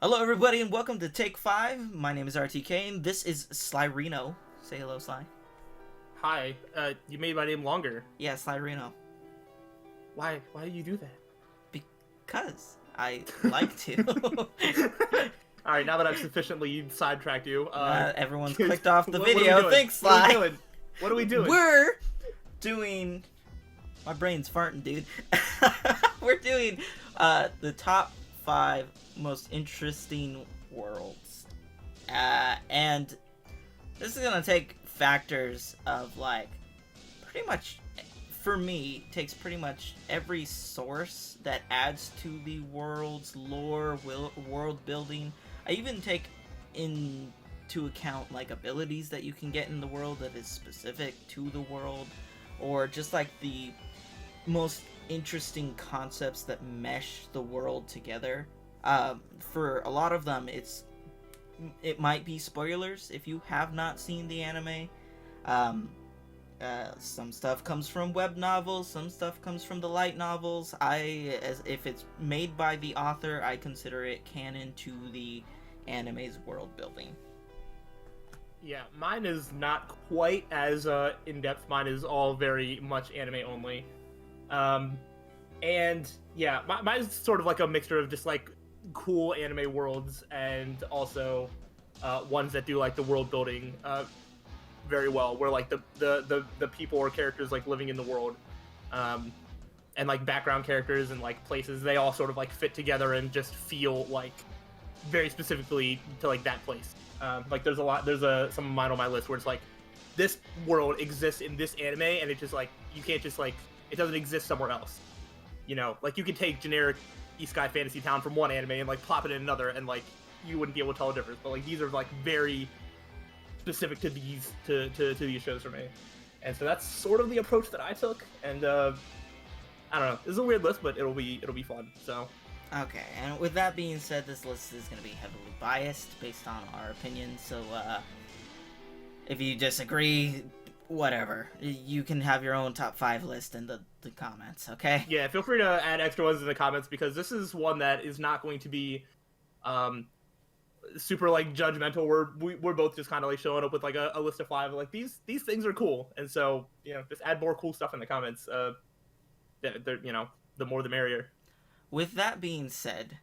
Hello, everybody, and welcome to Take 5. My name is RTK, and this is Slyroh. Say hello, Sly. Hi, you made my name longer. Yeah, Slyroh. Why do you do that? Because I like to. Alright, now that I've sufficiently sidetracked you, everyone's clicked off the what are we video. doing? Thanks, What are we Sly. doing? What are we doing? We're doing... My brain's farting, dude. We're doing the top 5 most interesting worlds. And this is gonna take factors of, like, pretty much, for me, takes pretty much every source that adds to the world's lore, world building. I even take into account, like, abilities that you can get in the world that is specific to the world, or just, like, the most interesting concepts that mesh the world together. For a lot of them, it might be spoilers if you have not seen the anime. Some stuff comes from web novels, some stuff comes from the light novels. If it's made by the author, I consider it canon to the anime's world building. Yeah, mine is not quite as in-depth. Mine is all very much anime only. And yeah, mine is sort of like a mixture of just like cool anime worlds and also ones that do like the world building very well, where like the people or characters like living in the world and like background characters and like places, they all sort of like fit together and just feel like very specifically to like that place. Like there's some of mine on my list where it's like this world exists in this anime and it just like you can't just like it doesn't exist somewhere else. You know, like you could take generic Isekai Fantasy Town from one anime and like plop it in another and like you wouldn't be able to tell the difference. But like these are like very specific to these to these shows for me. And so that's sort of the approach that I took. And I don't know. This is a weird list, but it'll be fun. So Okay, and with that being said, this list is going to be heavily biased based on our opinions, so if you disagree, whatever. You can have your own top 5 list in the comments, okay? yeah, feel free to add extra ones in the comments because this is one that is not going to be super like judgmental. We're both just kind of like showing up with like a list of 5. Like these things are cool, and so you know, just add more cool stuff in the comments. You know, the more the merrier. With that being said,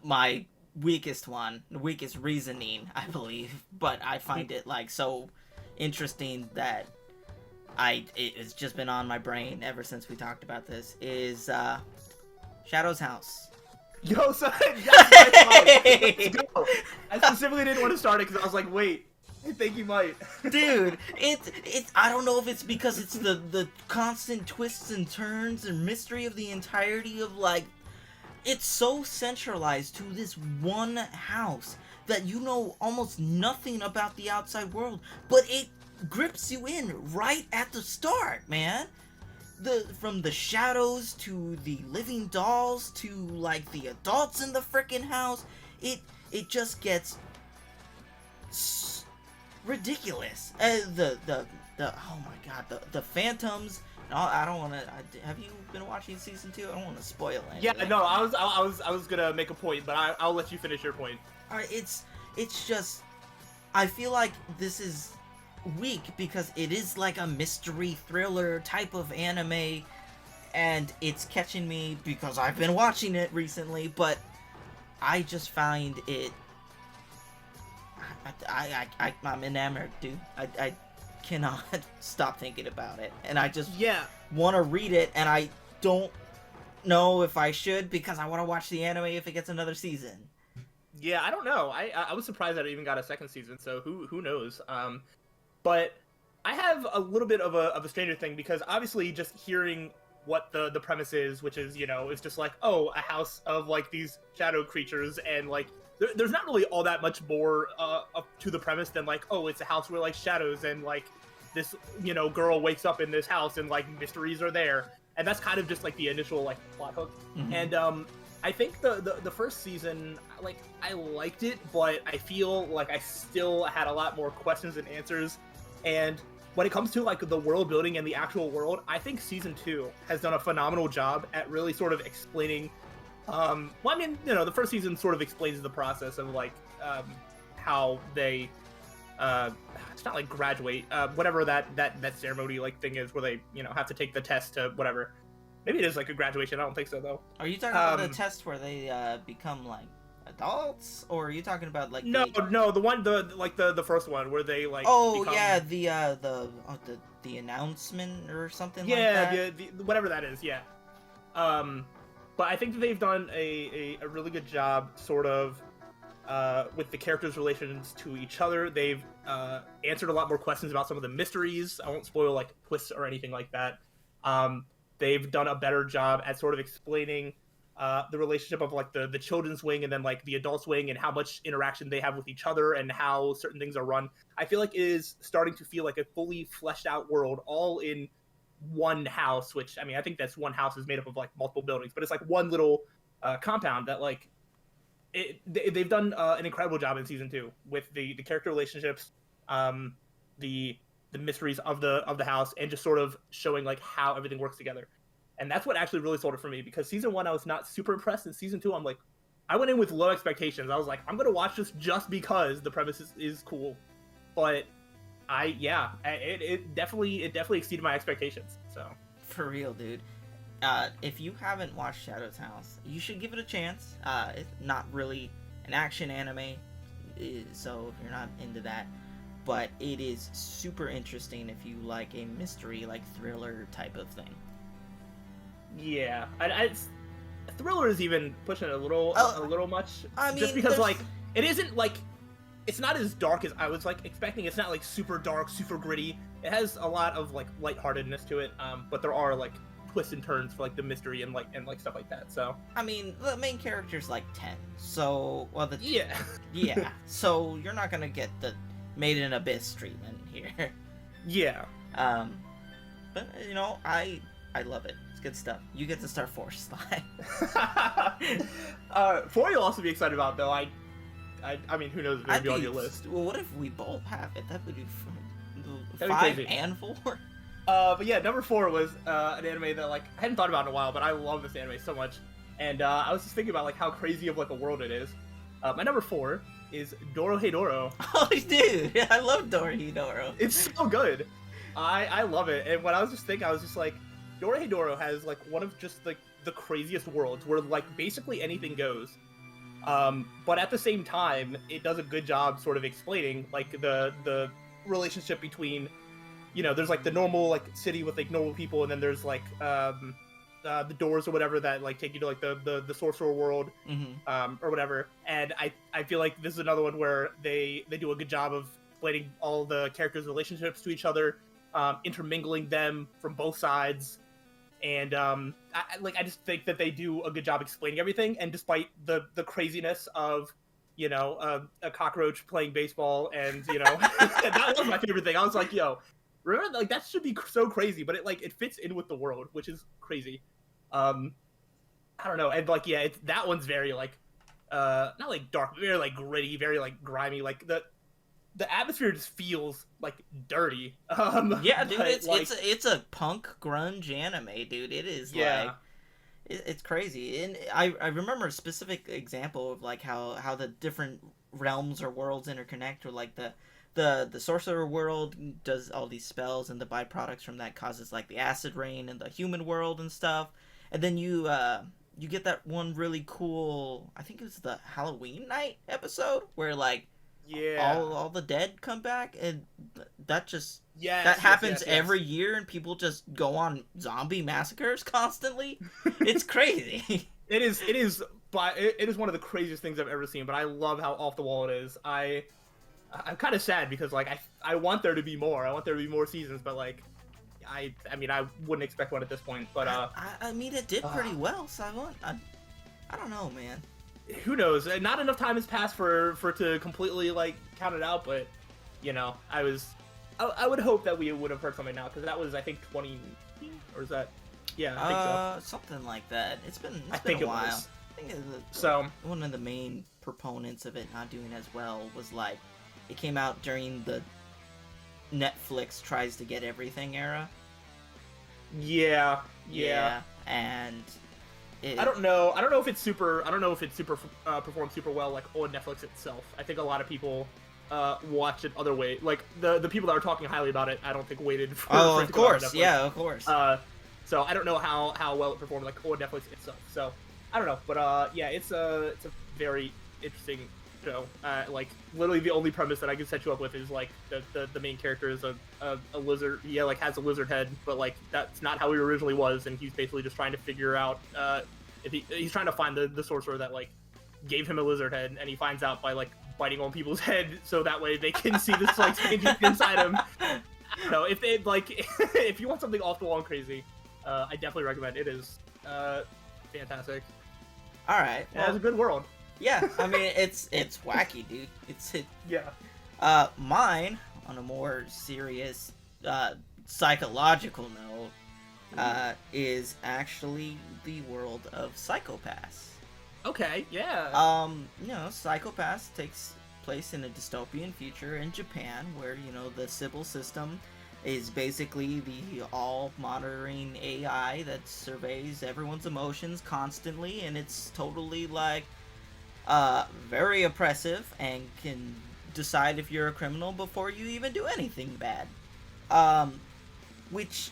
my weakest reasoning, I believe, but I find it like so interesting that it's just been on my brain ever since we talked about this, is Shadow's House. Yo, son, yes, let's go. I specifically didn't want to start it because I was like, wait, I think you might. Dude, it's I don't know if it's because it's the constant twists and turns and mystery of the entirety of, like, it's so centralized to this one house that you know almost nothing about the outside world, but it grips you in right at the start, man. From the shadows to the living dolls to like the adults in the freaking house, it just gets ridiculous. The oh my god, the phantoms. No, I don't want to. Have you been watching season 2? I don't want to spoil anything. Yeah, no, I was gonna make a point, but I'll let you finish your point. All right, it's just, I feel like this is weak because it is like a mystery thriller type of anime, and it's catching me because I've been watching it recently. But I just find it. I'm enamored, dude. I cannot stop thinking about it, and I just want to read it, and I don't know if I should because I want to watch the anime if it gets another season. Yeah, I don't know. I was surprised that it even got a second season, so who knows? But I have a little bit of a Stranger Thing because obviously just hearing what the premise is, which is, you know, it's just like, oh, a house of like these shadow creatures, and like there's not really all that much more up to the premise than like, oh, it's a house where like shadows and like this, you know, girl wakes up in this house and like mysteries are there, and that's kind of just like the initial like plot hook. Mm-hmm. And I think the first season, like, I liked it, but I feel like I still had a lot more questions and answers. And when it comes to like the world building and the actual world, I think season 2 has done a phenomenal job at really sort of explaining Well, I mean, the first season sort of explains the process of like how they it's not like graduate, whatever that ceremony like thing is where they have to take the test to whatever. Maybe it is like a graduation. I don't think so though. Are you talking about the test where they become like adults, or are you talking about like no, the first one where they like become... yeah, the announcement or something like that? Yeah, the whatever that is, yeah. But I think that they've done a really good job sort of with the characters' relations to each other. They've answered a lot more questions about some of the mysteries. I won't spoil like twists or anything like that. They've done a better job at sort of explaining the relationship of like the children's wing and then like the adults wing and how much interaction they have with each other and how certain things are run. I feel like it is starting to feel like a fully fleshed out world all in one house, which I mean, I think that's one house is made up of like multiple buildings, but it's like one little compound that like they've done an incredible job in season 2 with the character relationships, the mysteries of the house, and just sort of showing like how everything works together. And that's what actually really sold it for me, because season 1 I was not super impressed, and season 2 I'm like, I went in with low expectations. I was like, I'm gonna watch this just because the premise is cool, but it definitely exceeded my expectations. So for real, dude. If you haven't watched Shadow's House, you should give it a chance. It's not really an action anime, so if you're not into that, but it is super interesting if you like a mystery, like thriller type of thing. Yeah, thriller is even pushing it a little much. I mean, just because like it isn't like, it's not as dark as I was like expecting. It's not like super dark, super gritty. It has a lot of like lightheartedness to it, but there are like twists and turns for like the mystery and stuff like that. So I mean, the main character's like 10, so yeah. So you're not gonna get the Made in Abyss treatment here. Yeah. But I love it. It's good stuff. You get to start 4, Sly. 4 you'll also be excited about, though. I mean, who knows if it'll be on your list. Well, what if we both have it? That would be That'd 5 be crazy. and 4. But yeah, number 4 was an anime that like I hadn't thought about in a while, but I love this anime so much, and I was just thinking about like how crazy of like a world it is. My number 4 is Dorohedoro. Oh, dude, I love Dorohedoro. It's so good. I love it, and when I was just thinking, I was just like, Dorohedoro has like one of just like the craziest worlds where like basically anything goes. But at the same time, it does a good job sort of explaining like the relationship between, there's like the normal like city with like normal people, and then there's like the doors or whatever that like take you to like the sorcerer world, or whatever. And I feel like this is another one where they do a good job of explaining all the characters' relationships to each other, intermingling them from both sides. And I just think that they do a good job explaining everything. And despite the craziness of a cockroach playing baseball, and that was my favorite thing. I was like, yo, remember, like, that should be so crazy, but it fits in with the world, which is crazy. I don't know, and like, yeah, that one's very like not like dark, but very like gritty, very like grimy. Like the atmosphere just feels like dirty. Yeah, dude, it's a punk grunge anime, dude. It is like it's crazy. And I remember a specific example of like how the different realms or worlds interconnect, or like the sorcerer world does all these spells, and the byproducts from that causes like the acid rain in the human world and stuff. And then you get that one really cool, I think it was the Halloween night episode, where like all the dead come back, and that just that happens every year, and people just go on zombie massacres constantly. It's crazy. It is one of the craziest things I've ever seen, but I love how off the wall it is. I'm kind of sad because like I want there to be more. I want there to be more seasons, but like I mean, I wouldn't expect one at this point. But I mean, it did pretty well, so I don't know, man. Who knows? Not enough time has passed for to completely like count it out, but I would hope that we would have heard something now, because that was, I think, 20, or is that? Yeah, I think so. Something like that. It's been a while. I think so. One of the main proponents of it not doing as well was like, it came out during the Netflix tries to get everything era. Yeah. And I don't know. I don't know if it's super. I don't know if it super performs super well like on Netflix itself. I think a lot of people watch it other way. Like the people that are talking highly about it, I don't think waited for. Oh, for it of to come out on course, Netflix. yeah, of course. So I don't know how well it performed like on Netflix itself. So I don't know, but yeah, it's a very interesting show. Like literally the only premise that I can set you up with is like the main character is a lizard. Yeah, like has a lizard head, but like that's not how he originally was, and he's basically just trying to figure out if he's trying to find the sorcerer that like gave him a lizard head, and he finds out by like biting on people's head so that way they can see this like changing inside him. I don't know if they like if you want something off the wall and crazy, I definitely recommend it. It is fantastic. All right, It has a good world. yeah. I mean, it's wacky, dude. Yeah. Mine on a more serious psychological note is actually the world of Psychopaths. Okay. Yeah. Psychopaths takes place in a dystopian future in Japan where, the Sybil system is basically the all-monitoring AI that surveys everyone's emotions constantly, and it's totally, like, very oppressive and can decide if you're a criminal before you even do anything bad. Which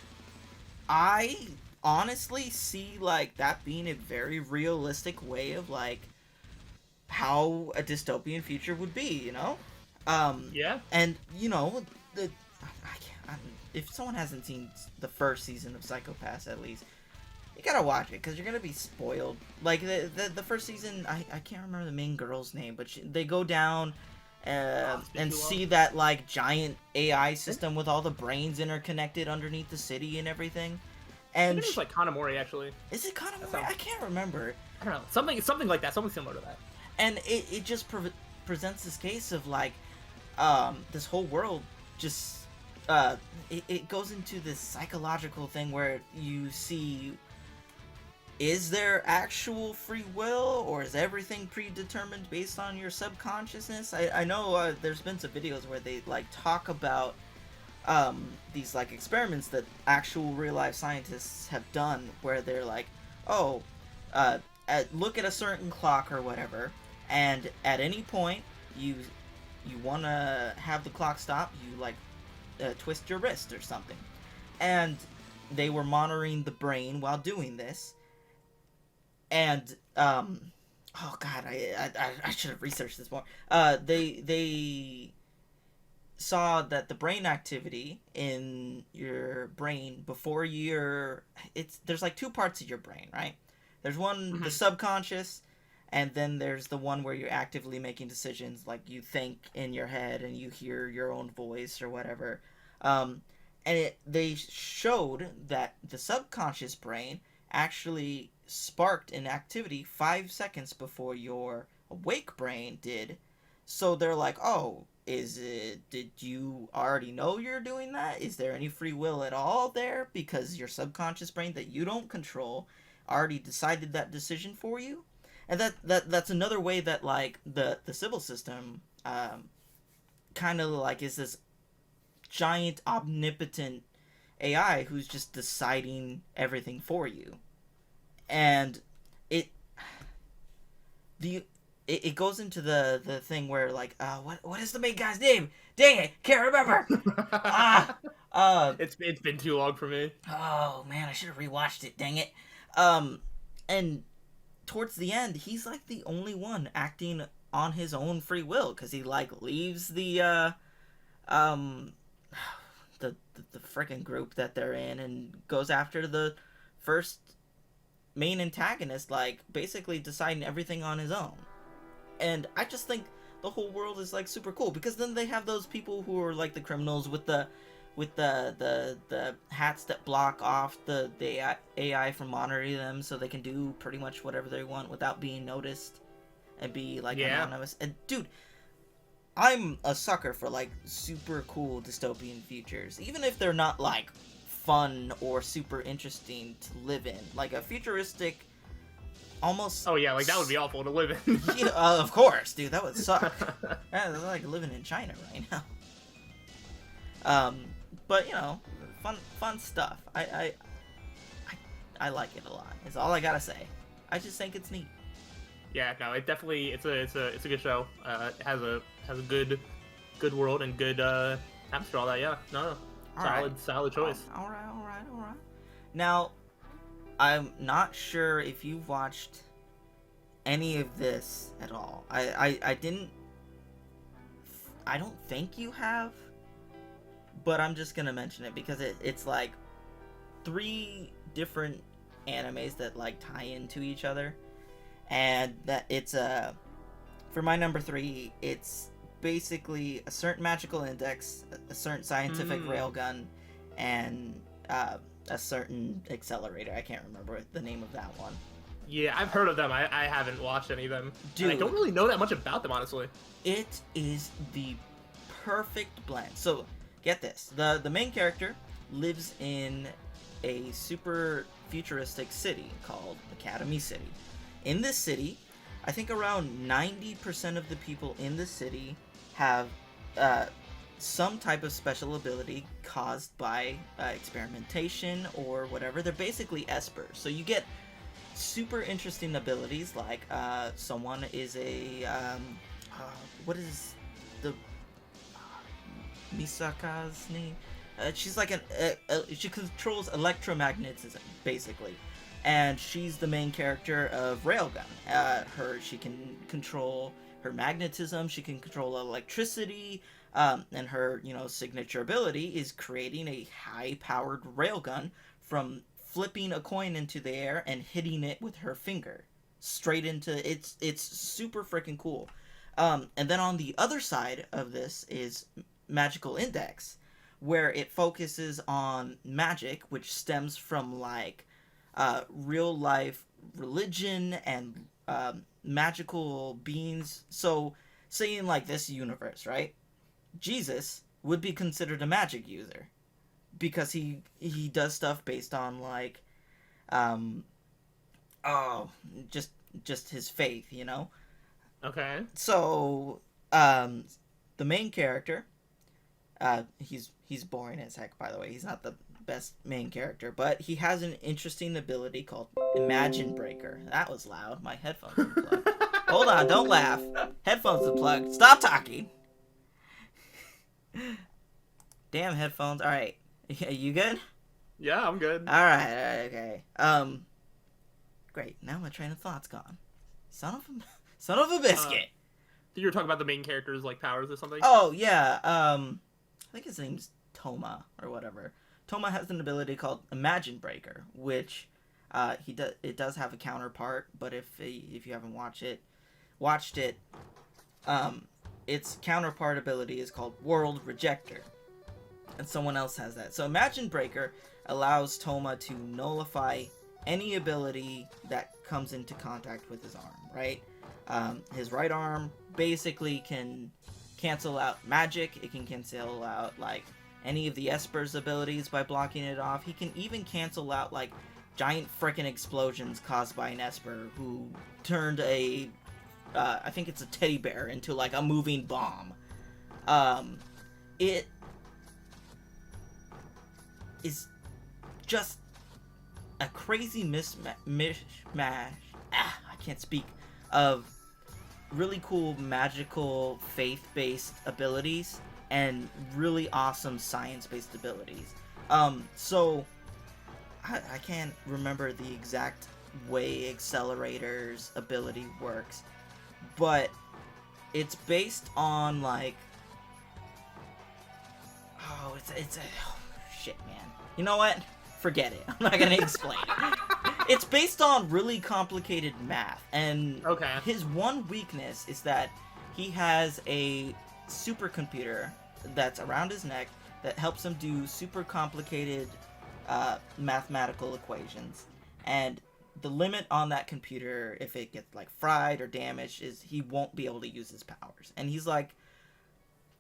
I honestly see, like, that being a very realistic way of, like, how a dystopian future would be, Yeah. And, if someone hasn't seen the first season of Psychopaths, at least, you gotta watch it, because you're gonna be spoiled. Like, the first season, I can't remember the main girl's name, but they go down and see that, like, giant AI system with all the brains interconnected underneath the city and everything. And I think it was like Kanamori, actually. Is it Kanamori? I can't remember. I don't know. Something like that. Something similar to that. And it just presents this case of, like, this whole world just... it goes into this psychological thing where you see, is there actual free will, or is everything predetermined based on your subconsciousness? I know there's been some videos where they, like, talk about these, like, experiments that actual real-life scientists have done, where they're like, look at a certain clock or whatever, and at any point you want to have the clock stop, you, like, twist your wrist or something. And they were monitoring the brain while doing this. And, oh god, I should have researched this more. They saw that the brain activity in your brain before there's like two parts of your brain, right? There's one, the subconscious, and then there's the one where you're actively making decisions, like you think in your head and you hear your own voice or whatever. They showed that the subconscious brain actually sparked an activity 5 seconds before your awake brain did. So they're like, did you already know you're doing that? Is there any free will at all there? Because your subconscious brain that you don't control already decided that decision for you? And that's another way that, like, the Sybil system kind of, like, is this giant omnipotent AI who's just deciding everything for you. And it goes into the thing where, like, what is the main guy's name? Dang it, can't remember. It's been too long for me. Oh man, I should have rewatched it. Dang it. And towards the end, he's like the only one acting on his own free will, because he, like, leaves the freaking group that they're in and goes after the first main antagonist, like, basically deciding everything on his own. And I just think the whole world is, like, super cool, because then they have those people who are, like, the criminals with the hats that block off the AI from monitoring them, so they can do pretty much whatever they want without being noticed and be, like, anonymous. And dude, I'm a sucker for, like, super cool dystopian futures, even if they're not, like, fun or super interesting to live in. Like a futuristic, almost... Oh yeah, like that would be awful to live in. Yeah, of course, dude, that would suck. That's like living in China right now. But, fun stuff. I like it a lot, is all I gotta say. just think it's neat. Yeah, no, it definitely it's a good show. It has a good world and good atmosphere, all that. Yeah, no, solid choice. All right. Now, I'm not sure if you've watched any of this at all. I don't think you have, but I'm just gonna mention it because it's like 3 different animes that like tie into each other, and that it's for my number 3, it's basically a certain magical index, a certain scientific railgun, and a certain accelerator. I can't remember the name of that one. Yeah, I've heard of them. I haven't watched any of them. Dude, and I don't really know that much about them, honestly. It is the perfect blend. So, get this. The main character lives in a super futuristic city called Academy City. In this city, I think around 90% of the people in the city have some type of special ability caused by experimentation or whatever. They're basically espers. So you get super interesting abilities like someone is a what is the Misaka's name? She's like she controls electromagnetism basically, and she's the main character of Railgun. She can control her magnetism, she can control electricity, and her signature ability is creating a high-powered railgun from flipping a coin into the air and hitting it with her finger straight into it's super freaking cool. And then on the other side of this is Magical Index, where it focuses on magic, which stems from like real life religion and magical beings. So saying like this universe, right? Jesus would be considered a magic user because he does stuff based on like just his faith, Okay. So the main character, he's boring as heck, by the way. He's not the best main character, but he has an interesting ability called Imagine Breaker. That was loud. My headphones are plugged. Hold on, don't laugh. Headphones are plugged. Stop talking. Damn headphones. All right. You good? Yeah, I'm good. All right, okay. Great. Now my train of thought's gone. Son of a biscuit. You were talking about the main character's like powers or something? Oh yeah. I think his name's Toma or whatever. Toma has an ability called Imagine Breaker, which it does have a counterpart, but if you haven't watched it, its counterpart ability is called World Rejector, and someone else has that. So Imagine Breaker allows Toma to nullify any ability that comes into contact with his arm, right? His right arm basically can cancel out magic. It can cancel out like any of the Esper's abilities by blocking it off. He can even cancel out like giant frickin' explosions caused by an Esper who turned a I think it's a teddy bear into like a moving bomb. It is just a crazy mishmash. I can't speak, of really cool magical faith-based abilities and really awesome science-based abilities. So I can't remember the exact way Accelerator's ability works, but it's based on like shit, man. You know what? Forget it. I'm not gonna explain it. It's based on really complicated math, and okay. His one weakness is that he has a supercomputer that's around his neck that helps him do super complicated mathematical equations, and the limit on that computer, if it gets like fried or damaged, is he won't be able to use his powers. And he's like,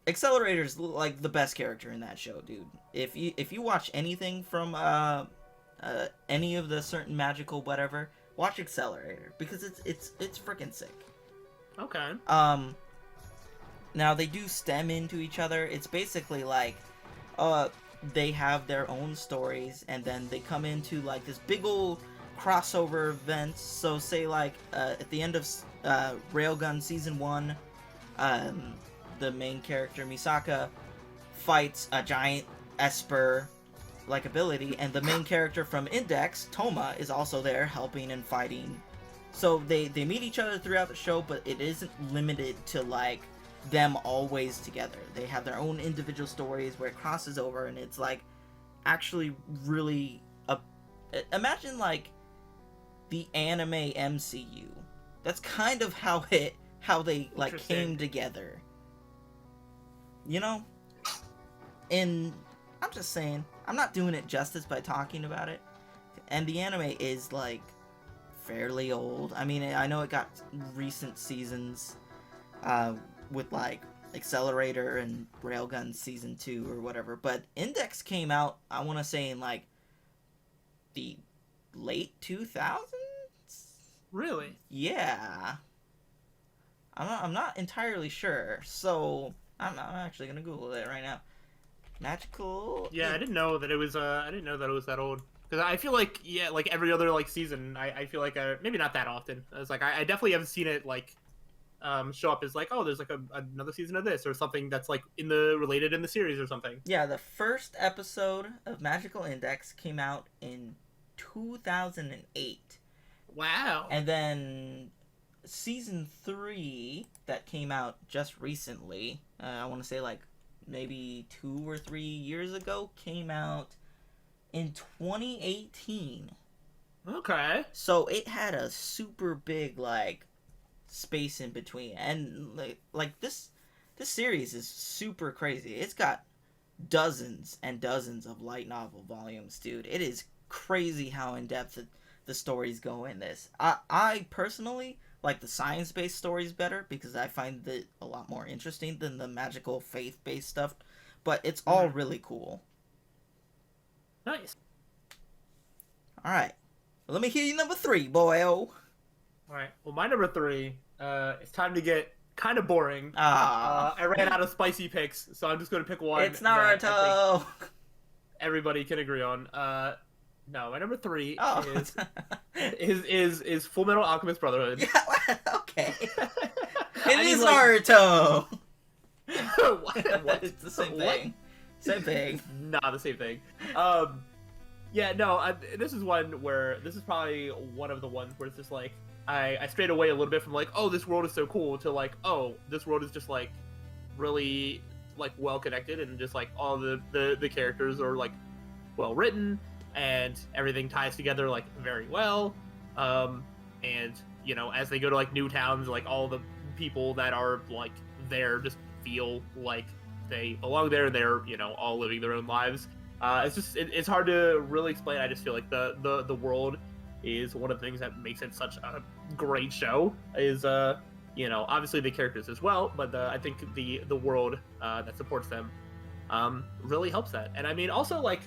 Accelerator's like the best character in that show, dude. If you watch anything from any of the certain magical whatever, watch Accelerator because it's freaking sick. Okay. Now they do stem into each other. It's basically like they have their own stories, and then they come into like this big old crossover events. So say like at the end of Railgun Season 1, the main character Misaka fights a giant Esper like ability, and the main character from Index, Toma, is also there helping and fighting. So they meet each other throughout the show, but it isn't limited to like them always together. They have their own individual stories where it crosses over, and it's like actually really imagine like the anime MCU. That's kind of how they like came together. You know? And I'm just saying, I'm not doing it justice by talking about it. And the anime is like fairly old. I mean, I know it got recent seasons with like Accelerator and Railgun Season 2 or whatever, but Index came out, I want to say, in like the late 2000s? Really? Yeah. I'm not entirely sure, so I'm actually gonna Google it right now. Magical. Yeah, I didn't know that it was. I didn't know that it was that old. Because I feel like, yeah, like every other like season, I feel like maybe not that often. It's like I definitely haven't seen it like show up as like, oh, there's like another season of this or something that's like related in the series or something. Yeah, the first episode of Magical Index came out in 2008. Wow. And then season 3 that came out just recently, I want to say like maybe 2 or 3 years ago, came out in 2018. Okay. So it had a super big like space in between, and like this series is super crazy. It's got dozens and dozens of light novel volumes, dude. It is crazy how in depth the stories go in this. I personally like the science-based stories better because I find it a lot more interesting than the magical faith-based stuff, but it's all really cool. Nice. All right, let me hear you number 3, boyo. All right. Well, my number 3. It's time to get kind of boring. I ran out of spicy picks, so I'm just going to pick one. It's Naruto. Everybody can agree on. No, my number 3 Oh. is Full Metal Alchemist Brotherhood. Yeah, okay. It I is mean, like- Naruto. what? It's the same What? thing. Same thing. Not the same thing. Yeah, no, this is one where this is probably one of the ones where it's just like I strayed away a little bit from like, oh, this world is so cool to like, oh, this world is just like really like well connected and just like all the characters are like well written and everything ties together like very well. And you know, as they go to like new towns, like all the people that are like there just feel like they belong there. They're, you know, all living their own lives. It's just it's hard to really explain. I just feel like the world is one of the things that makes it such a great show. Is you know, obviously the characters as well, but I think the world that supports them really helps that. And I mean, also like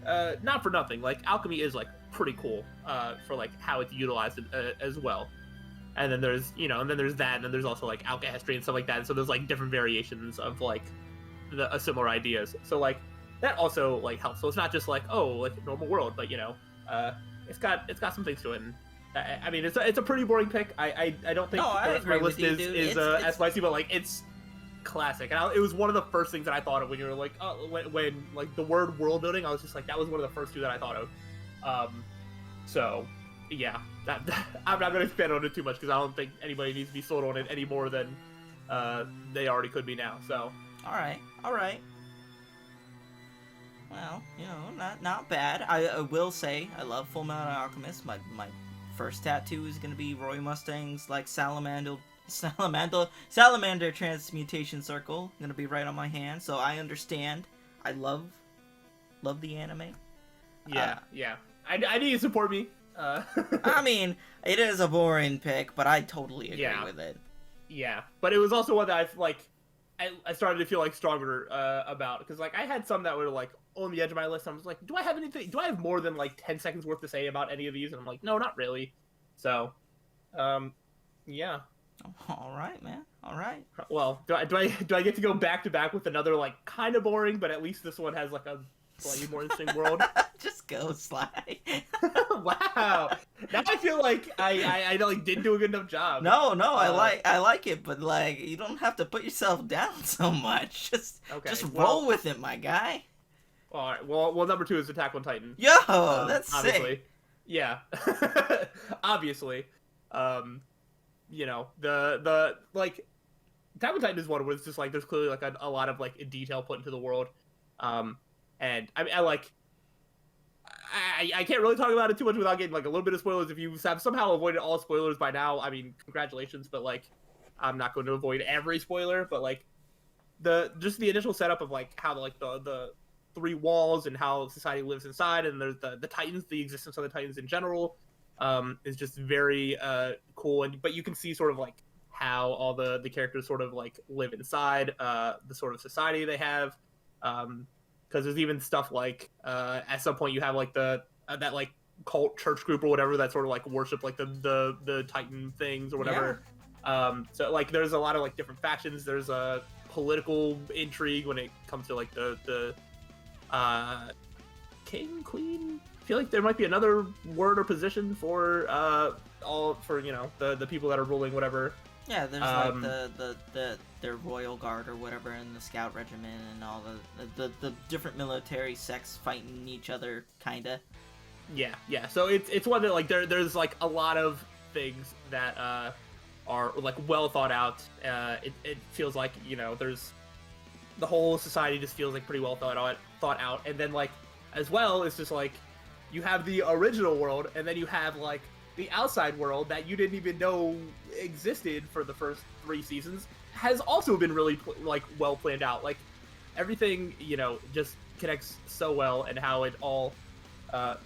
not for nothing, like alchemy is like pretty cool for like how it's utilized as well. And then there's, you know, and then there's that, and then there's also like alchemy and stuff like that. And so there's like different variations of like the similar ideas. So like that also like helps. So it's not just like, oh, like a normal world, but you know, it's got some things to it. And I mean, it's a pretty boring pick. I don't think No, I the rest of my agree list with you, dude. is It's- as spicy, but like it's classic. And it was one of the first things that I thought of when you were like, oh, when like the word world building, I was just like, that was one of the first two that I thought of. So yeah, that I'm not going to expand on it too much because I don't think anybody needs to be sold on it any more than they already could be now. So All right. Well, you know, not bad. I will say I love Full Metal Alchemist. My first tattoo is gonna be Roy Mustang's like salamander transmutation circle. Gonna be right on my hand, so I understand. I love the anime. yeah, I need you to support me. I mean, it is a boring pick, but I totally agree with it. Yeah, but it was also one that I started to feel like stronger about, because like I had some that were like on the edge of my list. I was like, do I have more than like 10 seconds worth to say about any of these? And I'm like, no, not really. So, yeah. All right, man. All right. Well, do I get to go back to back with another like kind of boring, but at least this one has like a slightly more interesting world. Just go, Sly. Wow. Now I feel like I like didn't do a good enough job. No, I like it, but like you don't have to put yourself down so much. Just roll with it, my guy. All right. Well, number 2 is Attack on Titan. Yo, that's obviously. sick. Yeah. Obviously. You know, the like Attack on Titan is one where it's just like there's clearly like a lot of like detail put into the world. And I mean, I can't really talk about it too much without getting like a little bit of spoilers. If you have somehow avoided all spoilers by now, I mean, congratulations. But like, I'm not going to avoid every spoiler. But like, the initial setup of like how the 3 walls and how society lives inside, and there's the Titans, the existence of the Titans in general, is just very cool. But you can see sort of like how all the characters sort of like live inside the sort of society they have. Because there's even stuff like at some point you have like that like cult church group or whatever that sort of like worship like the Titan things or whatever. Yeah. So like there's a lot of like different factions. There's a political intrigue when it comes to like the king, queen. I feel like there might be another word or position for all for, you know, the people that are ruling whatever. Yeah, there's like the royal guard or whatever, and the scout regiment, and all the different military sects fighting each other, kinda. Yeah. So it's one that like there's like a lot of things that are like well thought out. It feels like, you know, there's the whole society just feels like pretty well thought out, and then like as well it's just like you have the original world, and then you have like the outside world that you didn't even know existed for the first 3 seasons has also been really like well planned out. Like everything, you know, just connects so well, and how it all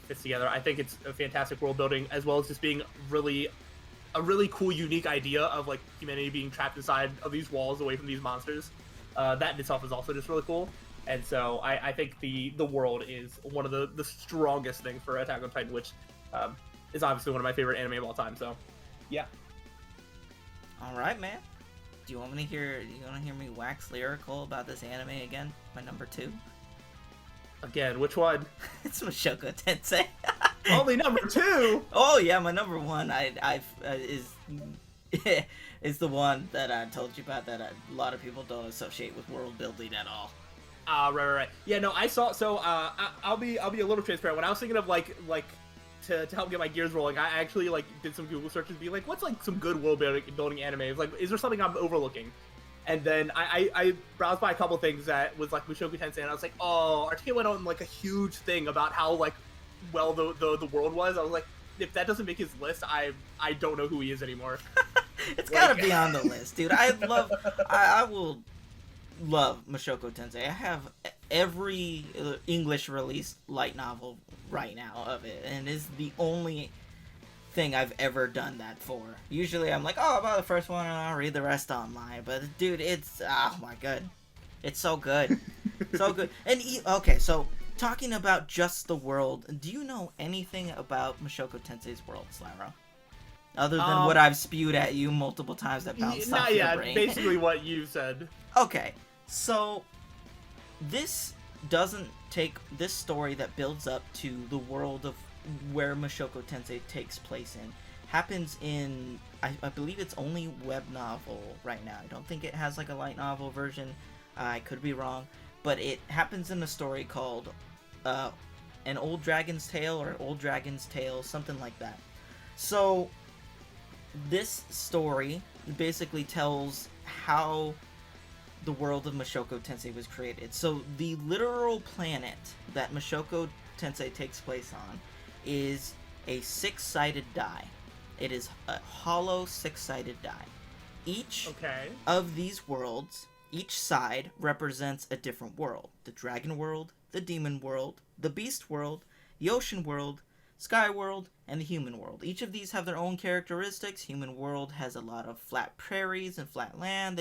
fits together. I think it's a fantastic world building, as well as just being a really cool, unique idea of like humanity being trapped inside of these walls away from these monsters. That in itself is also just really cool. And so I think the world is one of the strongest things for Attack on Titan, which is obviously one of my favorite anime of all time. So, yeah. All right, man. Do you want to hear me wax lyrical about this anime again? My number 2. Again, which one? It's Mushoku Tensei. Only number 2. Oh yeah, my number 1 is the one that I told you about that a lot of people don't associate with world building at all. Right. Yeah, no, I saw. So, I'll be a little transparent. When I was thinking of like to help get my gears rolling, I actually like did some Google searches, be like, what's like some good world building anime? Like, is there something I'm overlooking? And then I browsed by a couple things that was like Mushoku Tensei, and I was like, oh, Arcade went on like a huge thing about how like well the world was. I was like, if that doesn't make his list, I don't know who he is anymore. It's gotta be on the list, dude. I will love Mushoku Tensei. I have every English released light novel right now of it, and it's the only thing I've ever done that for. Usually I'm like, oh, I'll buy the first one and I'll read the rest online. But dude, it's oh my god, it's so good, so good. And okay, so talking about just the world, do you know anything about Mushoku Tensei's world, Slyroh? Other than what I've spewed at you multiple times that bounced off your brain. Basically what you said. Okay, so this story that builds up to the world of where Mushoku Tensei takes place in happens in, I believe it's only web novel right now. I don't think it has like a light novel version. I could be wrong, but it happens in a story called An Old Dragon's Tale or Old Dragon's Tale, something like that. So this story basically tells how the world of Mushoku Tensei was created. So the literal planet that Mushoku Tensei takes place on is a 6-sided die. It is a hollow 6-sided die. Each of these worlds, each side represents a different world. The dragon world, the demon world, the beast world, the ocean world, sky world, and the human world. Each of these have their own characteristics. Human world has a lot of flat prairies and flat land.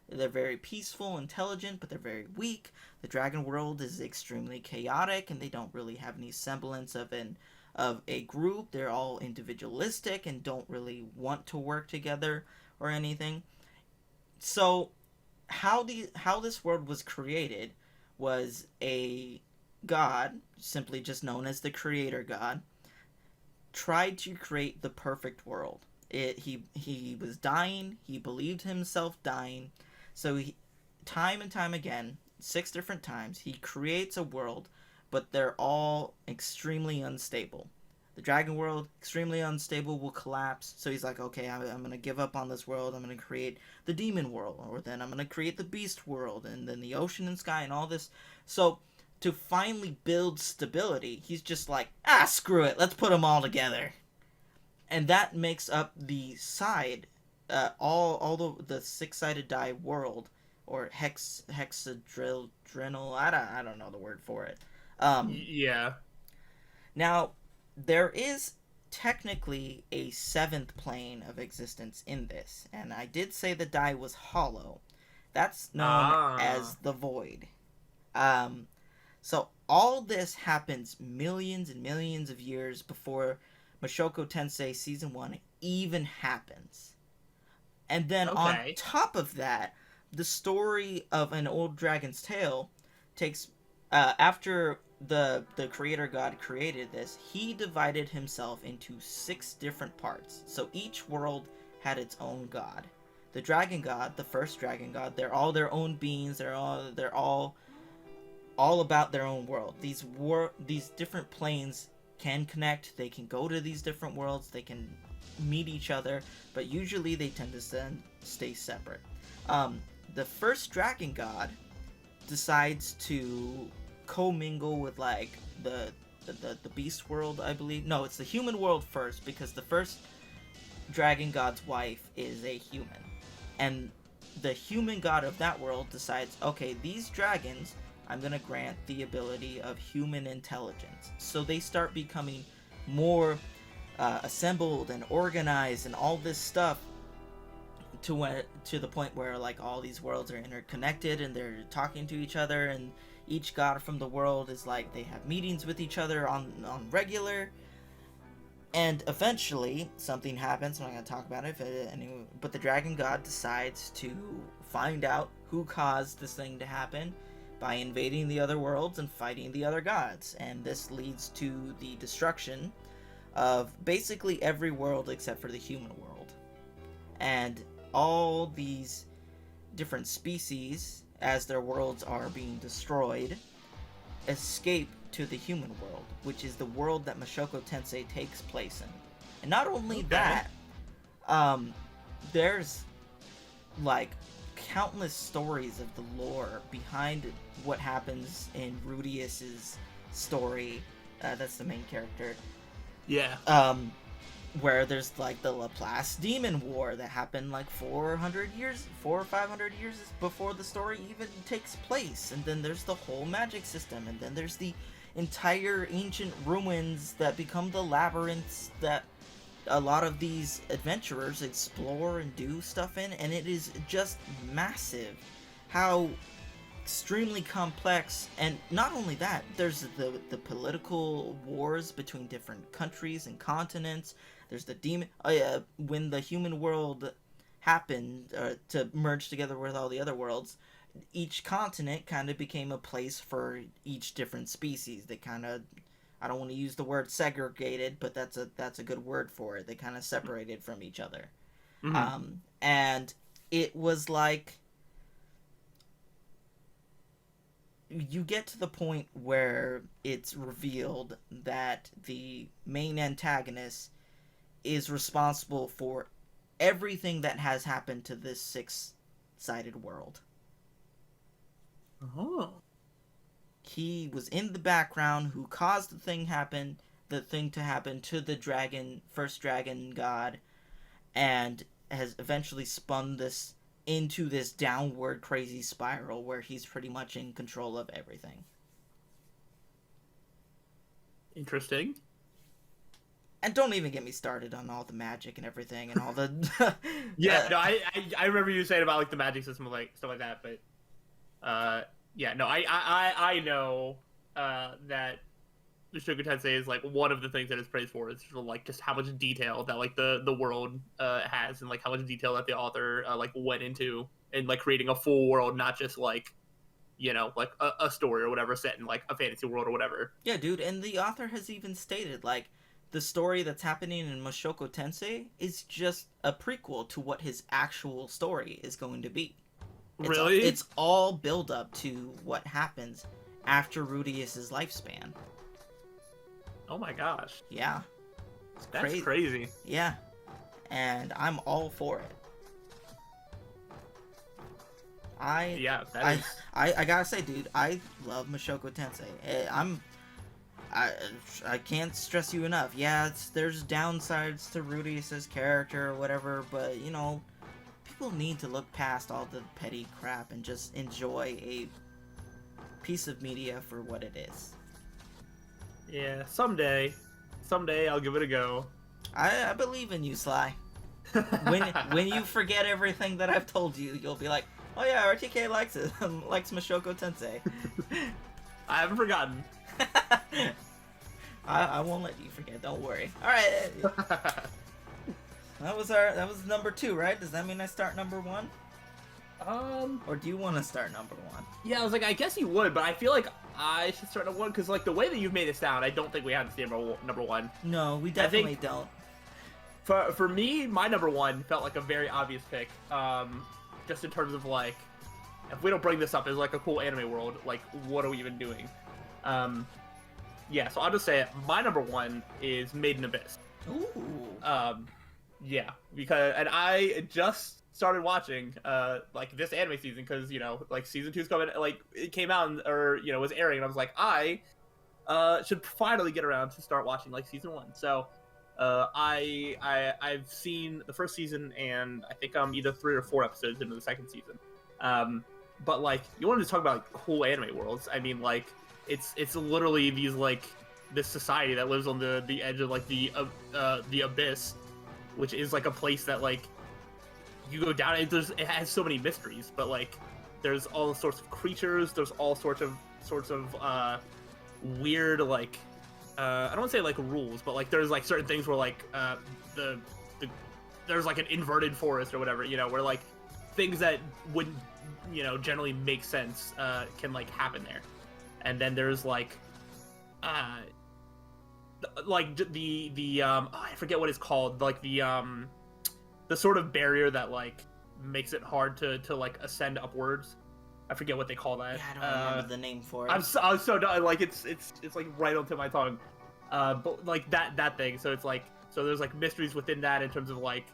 They're very peaceful, intelligent, but they're very weak. The dragon world is extremely chaotic, and they don't really have any semblance of a group. They're all individualistic and don't really want to work together or anything. So how this world was created was a god, simply just known as the creator god, tried to create the perfect world. He was dying. He believed himself dying. So time and time again, 6 different times, he creates a world, but they're all extremely unstable. The dragon world, extremely unstable, will collapse. So he's like, okay, I'm going to give up on this world. I'm going to create the demon world. Or then I'm going to create the beast world. And then the ocean and sky and all this. So to finally build stability, he's just like, screw it. Let's put them all together. And that makes up the side, all the 6-sided die world, or hexadrenal. I don't know the word for it. Yeah. Now, there is technically a 7th plane of existence in this, and I did say the die was hollow. That's known as the void. So all this happens millions and millions of years before Mushoku Tensei Season 1 even happens. And then on top of that, the story of An Old Dragon's Tale takes... after the creator god created this, he divided himself into 6 different parts. So each world had its own god. The dragon god, the first dragon god, they're all their own beings. They're all about their own world. These different planes can connect. They can go to these different worlds. They can meet each other, but usually they tend to stay separate. The first dragon god decides to commingle with like the beast world, I believe. No, it's the human world first, because the first dragon god's wife is a human, and the human god of that world decides, okay, these dragons, I'm gonna grant the ability of human intelligence. So they start becoming more assembled and organized and all this stuff, to the point where like all these worlds are interconnected and they're talking to each other, and each god from the world is like, they have meetings with each other on regular. And eventually something happens. I'm not going to talk about it, but the dragon god decides to find out who caused this thing to happen by invading the other worlds and fighting the other gods. And this leads to the destruction of basically every world except for the human world. And all these different species, as their worlds are being destroyed, escape to the human world, which is the world that Mushoku Tensei takes place in. And not only that, there's like countless stories of the lore behind what happens in Rudius's story. That's the main character. Yeah. Where there's like the Laplace Demon War that happened like 400 or 500 years before the story even takes place. And then there's the whole magic system. And then there's the entire ancient ruins that become the labyrinths that a lot of these adventurers explore and do stuff in. And it is just massive how extremely complex. And not only that, there's the political wars between different countries and continents. There's the demon... when the human world happened to merge together with all the other worlds, each continent kind of became a place for each different species. They kind of... I don't want to use the word segregated, but that's a good word for it. They kind of separated from each other. Mm-hmm. And it was like... you get to the point where it's revealed that the main antagonist is responsible for everything that has happened to this 6-sided world. Oh. He was in the background who caused the thing to happen to the first dragon god, and has eventually spun this into this downward crazy spiral where he's pretty much in control of everything. Interesting. And don't even get me started on all the magic and everything and all the... Yeah, no, I remember you saying about like the magic system, like stuff like that, but yeah, no, I know that the Mushoku Tensei is like one of the things that it's praised for is like just how much detail that like the world has, and like how much detail that the author like went into in like creating a full world, not just like like a story or whatever set in like a fantasy world or whatever. Yeah, dude, and the author has even stated like the story that's happening in Mushoku Tensei is just a prequel to what his actual story is going to be. Really? It's all build up to what happens after Rudius's lifespan. Oh my gosh. Yeah. That's crazy. Yeah. And I'm all for it. I gotta say, dude, I love Mushoku Tensei. I can't stress you enough. Yeah, there's downsides to Rudius's character or whatever, but people need to look past all the petty crap and just enjoy a piece of media for what it is. Yeah, someday I'll give it a go. I believe in you, Sly. When you forget everything that I've told you, you'll be like, oh yeah, RTK likes it. Likes Mushoku Tensei. I haven't forgotten. I won't let you forget. Don't worry. All right. That was number 2, right? Does that mean I start number 1? Or do you want to start number 1? Yeah, I was like, I guess you would, but I feel like I should start number 1 because like the way that you've made it sound, I don't think we have to see number 1. No, we definitely don't. For me, my number 1 felt like a very obvious pick. Just in terms of like, if we don't bring this up as like a cool anime world, like what are we even doing? Yeah, so I'll just say it. My number 1 is Made in Abyss. Ooh. Yeah, because I just started watching like this anime season because like season 2's coming, like it came out or was airing, and I was like I should finally get around to start watching like season 1. So I've seen the first season, and I think I'm either 3 or 4 episodes into the second season. But like you wanted to talk about like cool anime worlds. I mean, like it's literally these like this society that lives on the edge of like the abyss, which is like a place that like you go down and it has so many mysteries, but like there's all sorts of creatures, there's all sorts of weird like I don't want to say like rules, but like there's like certain things where like there's like an inverted forest or whatever, where like things that wouldn't generally make sense can like happen there. And then there's like the I forget what it's called, like the sort of barrier that like makes it hard to like ascend upwards. I forget what they call that. Yeah, I don't remember the name for it. I'm so done. Like it's like right onto my tongue. But like that thing. So it's like there's like mysteries within that in terms of like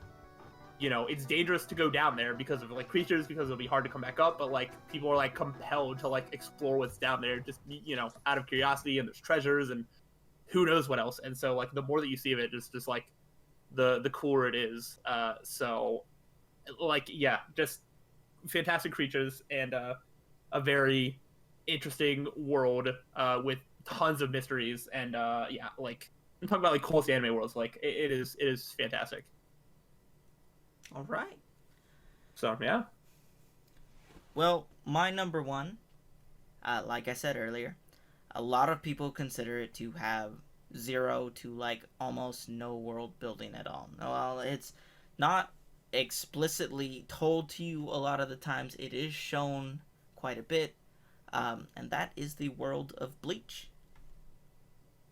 it's dangerous to go down there because of like creatures, because it'll be hard to come back up, but like people are like compelled to like explore what's down there just out of curiosity, and there's treasures and who knows what else. And so like the more that you see of it, just like the cooler it is. So like yeah, just fantastic creatures and a very interesting world with tons of mysteries. And yeah, like I'm talking about like coolest anime worlds. Like it is fantastic. All right. So yeah. Well, my number 1, like I said earlier, a lot of people consider it to have 0 to like almost no world building at all. Well, it's not explicitly told to you a lot of the times. It is shown quite a bit, and that is the world of Bleach.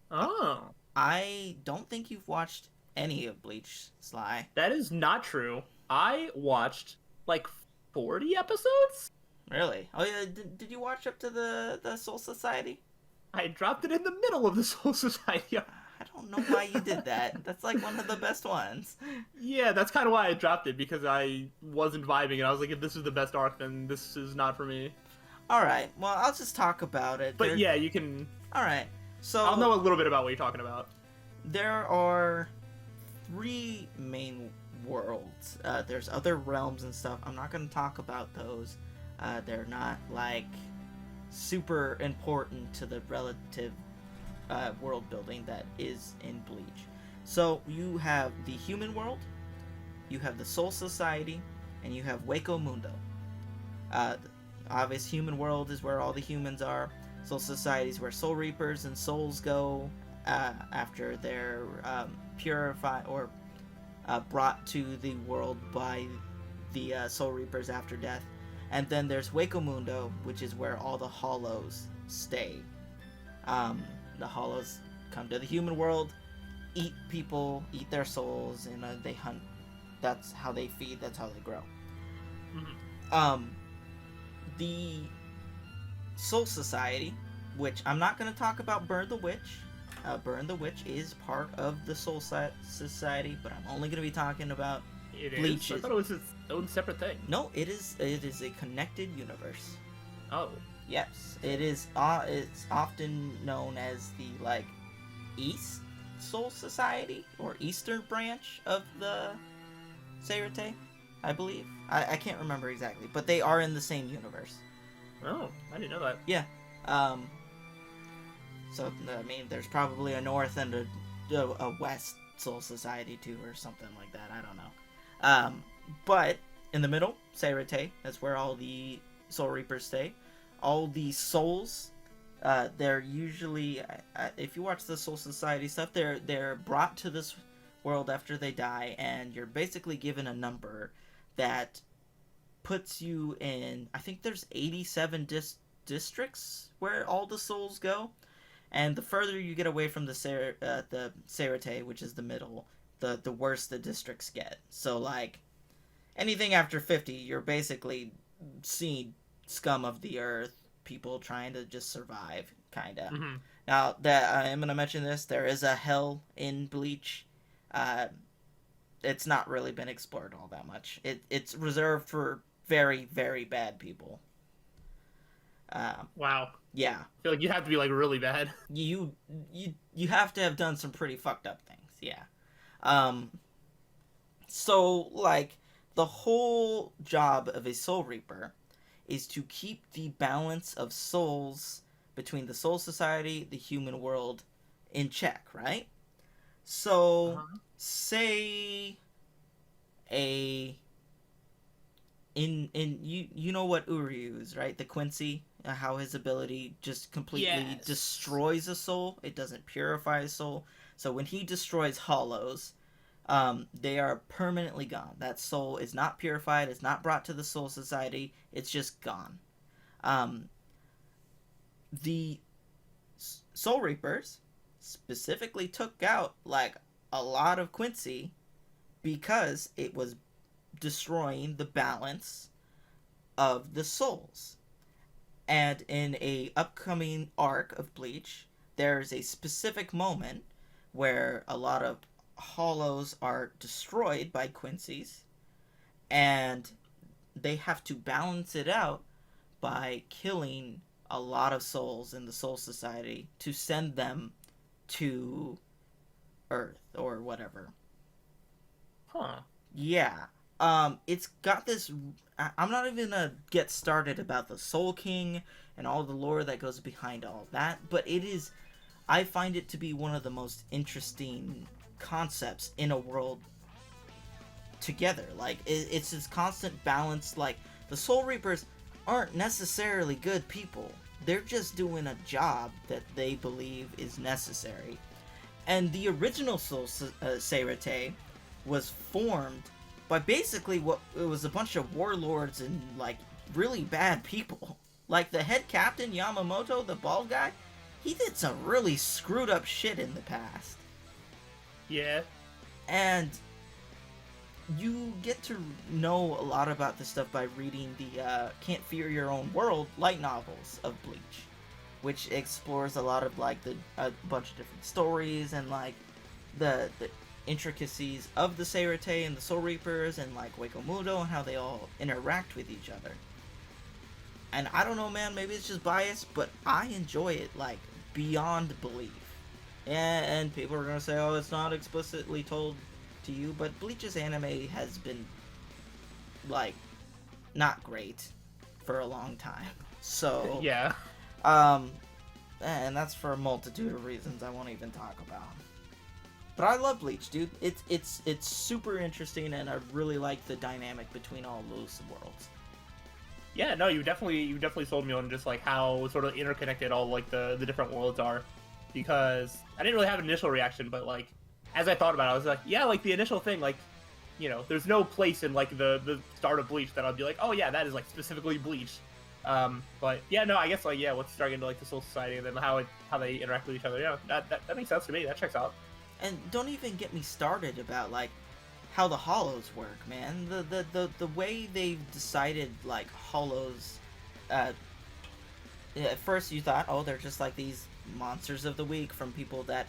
Oh. I don't think you've watched any of Bleach, Sly. That is not true. I watched like 40 episodes. Really? Oh yeah. Did you watch up to the Soul Society? I dropped it in the middle of the Soul Society. I don't know why you did that. That's like one of the best ones. Yeah, that's kind of why I dropped it, because I wasn't vibing, and I was like, if this is the best arc, then this is not for me. Alright, well, I'll just talk about it. But yeah, you can... Alright, so... I'll know a little bit about what you're talking about. There are 3 main worlds. There's other realms and stuff. I'm not going to talk about those. They're not, like, super important to the relative world building that is in Bleach. So you have the human world, you have the Soul Society, and you have Hueco Mundo. The obvious human world is where all the humans are. Soul Society is where Soul Reapers and souls go after they're purified or brought to the world by the Soul Reapers after death. And then there's Hueco Mundo, which is where all the hollows stay. The hollows come to the human world, eat people, eat their souls, and they hunt. That's how they feed, that's how they grow. Mm-hmm. The Soul Society, which I'm not going to talk about Burn the Witch. Burn the Witch is part of the Soul Society, but I'm only going to be talking about Bleach. I thought it was its own separate thing. No, it is a connected universe. Oh. Yes, it is. It's often known as the like East Soul Society or Eastern branch of the Seireitei, I believe. I can't remember exactly, but they are in the same universe. Oh, I didn't know that. Yeah. So I mean, there's probably a North and a West Soul Society too, or something like that. I don't know. But in the middle, Seireitei, that's where all the Soul Reapers stay. All the souls, they're usually, if you watch the Soul Society stuff, they're brought to this world after they die, and you're basically given a number that puts you in, I think there's 87 districts where all the souls go, and the further you get away from the Seireitei, which is the middle, the worse the districts get. So like anything after 50, you're basically seeing scum of the earth, people trying to just survive, kinda. Mm-hmm. Now that I am gonna mention this, there is a hell in Bleach. It's not really been explored all that much. It's reserved for very, very bad people. Wow. Yeah. I feel like you have to be like really bad. You have to have done some pretty fucked up things. Yeah. So like the whole job of a Soul Reaper is to keep the balance of souls between the Soul Society, the human world, in check, right? So, say you know what Uryu is, right? The Quincy, how his ability just completely destroys a soul. It doesn't purify a soul. So when he destroys hollows, they are permanently gone. That soul is not purified. It's not brought to the Soul Society. It's just gone. The Soul Reapers specifically took out like a lot of Quincy because it was destroying the balance of the souls. And in a upcoming arc of Bleach, there's a specific moment where a lot of hollows are destroyed by Quincy's, and they have to balance it out by killing a lot of souls in the Soul Society to send them to Earth or whatever. Huh. Yeah. It's got this. I'm not even gonna get started about the Soul King and all the lore that goes behind all that, but it is. I find it to be one of the most interesting concepts in a world together. Like it's this constant balance. Like the Soul Reapers aren't necessarily good people. They're just doing a job that they believe is necessary. And the original Soul Seireitei was formed by basically what it was a bunch of warlords and like really bad people. Like the head captain Yamamoto, the bald guy, he did some really screwed up shit in the past. Yeah. And you get to know a lot about this stuff by reading the Can't Fear Your Own World light novels of Bleach, which explores a lot of like a bunch of different stories and like the intricacies of the Seireitei and the Soul Reapers and like Hueco Mundo and how they all interact with each other. And I don't know, man, maybe it's just bias, but I enjoy it like beyond belief. And people are gonna say, oh, it's not explicitly told to you, but Bleach's anime has been like not great for a long time. So yeah. And that's for a multitude of reasons I won't even talk about. But I love Bleach, dude. It's super interesting, and I really like the dynamic between all those worlds. Yeah, no, you definitely sold me on just like how sort of interconnected all like the different worlds are, because I didn't really have an initial reaction, but like as I thought about it, I was like, yeah, like the initial thing, like there's no place in like the start of Bleach that I'll be like, oh yeah, that is like specifically Bleach. But yeah, no, I guess like yeah, what's starting into like the Soul Society and then how they interact with each other. Yeah, that makes sense to me. That checks out. And don't even get me started about like how the hollows work, man. The way they've decided like hollows. At first you thought, oh, they're just like these monsters of the week from people that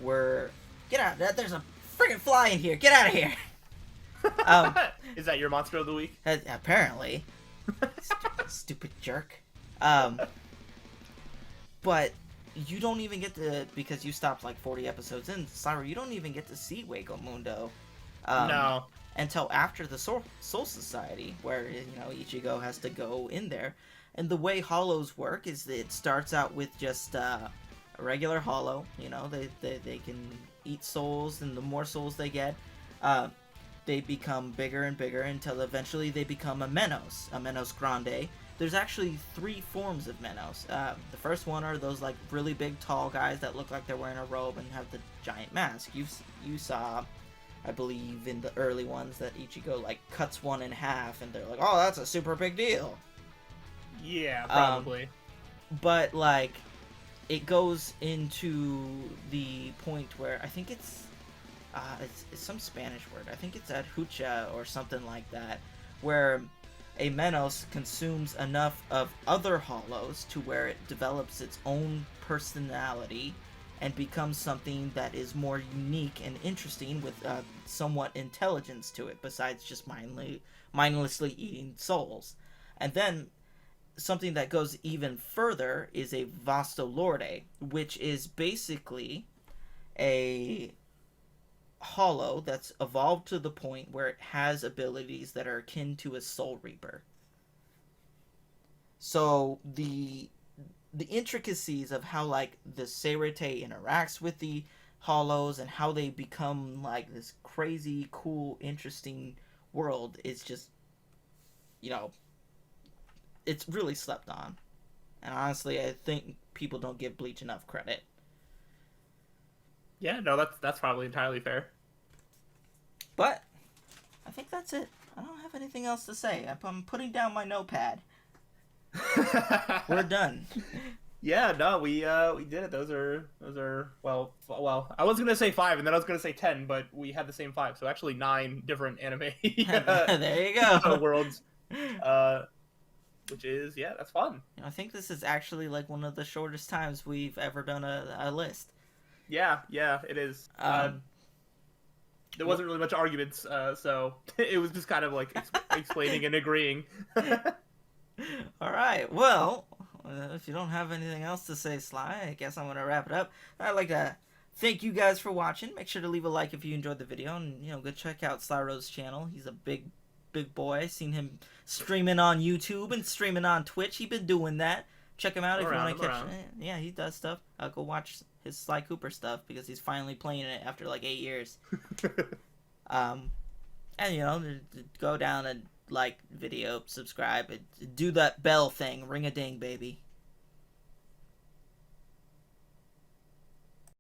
were get out. There's a freaking fly in here. Get out of here. Is that your monster of the week? Apparently. Stupid jerk. But you don't even get to, because you stopped like 40 episodes in, Slyroh, you don't even get to see Waco Mundo. No. Until after the Soul Society, where, Ichigo has to go in there. And the way hollows work is that it starts out with just a regular hollow. They can eat souls, and the more souls they get, they become bigger and bigger until eventually they become a Menos Grande. There's actually 3 forms of Menos. The first one are those like really big tall guys that look like they're wearing a robe and have the giant mask. You saw, I believe, in the early ones that Ichigo like cuts one in half and they're like, oh, that's a super big deal. Yeah, probably. But like, it goes into the point where I think it's some Spanish word. I think it's adhucha or something like that, where a Menos consumes enough of other hollows to where it develops its own personality and becomes something that is more unique and interesting with somewhat intelligence to it, besides just mindlessly eating souls. And then something that goes even further is a Vastolorde, which is basically a hollow that's evolved to the point where it has abilities that are akin to a Soul Reaper. So the intricacies of how like the Seirete interacts with the hollows and how they become like this crazy, cool, interesting world is just, it's really slept on. And honestly, I think people don't give Bleach enough credit. Yeah, no, that's probably entirely fair. But I think that's it. I don't have anything else to say. I'm putting down my notepad. We're done. Yeah, no, we did it. Those are well. I was gonna say 5, and then I was gonna say 10, but we had the same 5, so actually 9 different anime. There you go. Worlds. Which is that's fun. I think this is actually like one of the shortest times we've ever done a list. Yeah, it is. There wasn't really much arguments, so it was just kind of like explaining and agreeing. All right. Well, if you don't have anything else to say, Sly, I guess I'm going to wrap it up. I'd like to thank you guys for watching. Make sure to leave a like if you enjoyed the video, and go check out Slyroh's channel. He's a big boy. Seen him streaming on YouTube and streaming on Twitch. He's been doing that. Check him out if you want to catch. Yeah, he does stuff. Go watch his Sly Cooper stuff because he's finally playing it after like 8 years. And go down and like video, subscribe, do that bell thing, ring a ding, baby.